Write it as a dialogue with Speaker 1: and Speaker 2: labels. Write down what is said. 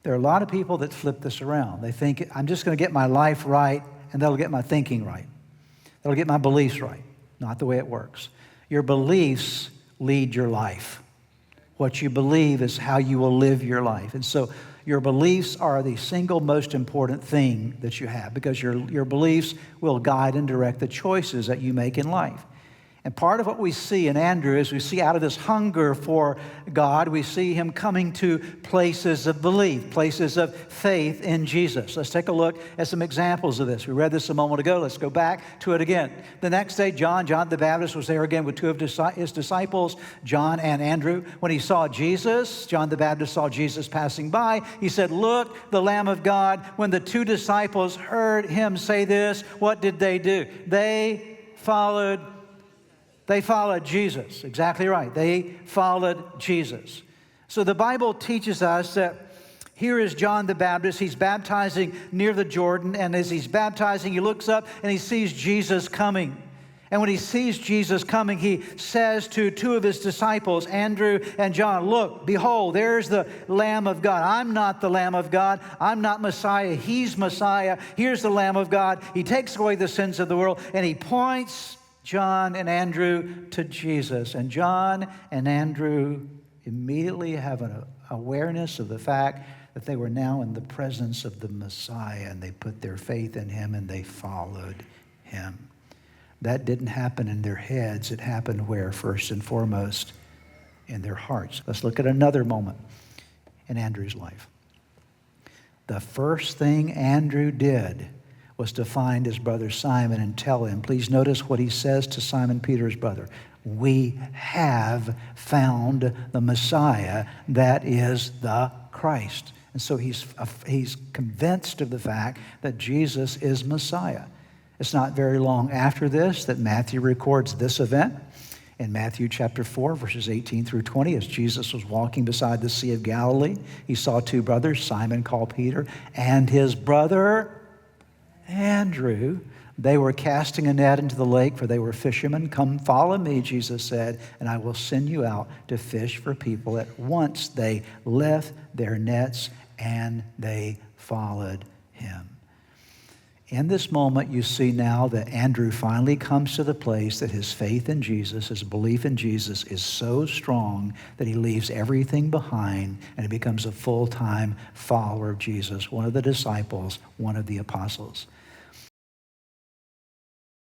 Speaker 1: There are a lot of people that flip this around. They think, I'm just going to get my life right, and that'll get my thinking right. That'll get my beliefs right. Not the way it works. Your beliefs lead your life. What you believe is how you will live your life. And so your beliefs are the single most important thing that you have, because your beliefs will guide and direct the choices that you make in life. And part of what we see in Andrew is we see out of this hunger for God, we see him coming to places of belief, places of faith in Jesus. Let's take a look at some examples of this. We read this a moment ago. Let's go back to it again. The next day, John the Baptist was there again with two of his disciples, John and Andrew. When he saw Jesus, John the Baptist saw Jesus passing by. He said, "Look, the Lamb of God." When the two disciples heard him say this, what did they do? They followed Jesus. Exactly right. They followed Jesus. So the Bible teaches us that here is John the Baptist. He's baptizing near the Jordan, and as he's baptizing, he looks up and he sees Jesus coming. And when he sees Jesus coming, he says to two of his disciples, Andrew and John, "Look, behold, there's the Lamb of God. I'm not the Lamb of God. I'm not Messiah. He's Messiah. Here's the Lamb of God. He takes away the sins of the world." And he points John and Andrew to Jesus. And John and Andrew immediately have an awareness of the fact that they were now in the presence of the Messiah, and they put their faith in him and they followed him. That didn't happen in their heads. It happened where? First and foremost, in their hearts. Let's look at another moment in Andrew's life. The first thing Andrew did was to find his brother Simon and tell him. Please notice what he says to Simon Peter's brother. "We have found the Messiah, that is the Christ." And so he's convinced of the fact that Jesus is Messiah. It's not very long after this that Matthew records this event. In Matthew chapter 4, verses 18 through 20, as Jesus was walking beside the Sea of Galilee, he saw two brothers, Simon called Peter, and his brother Andrew. They were casting a net into the lake, for they were fishermen. "Come, follow me," Jesus said, "and I will send you out to fish for people." At once they left their nets and they followed him. In this moment, you see now that Andrew finally comes to the place that his faith in Jesus, his belief in Jesus is so strong that he leaves everything behind and he becomes a full-time follower of Jesus, one of the disciples, one of the apostles.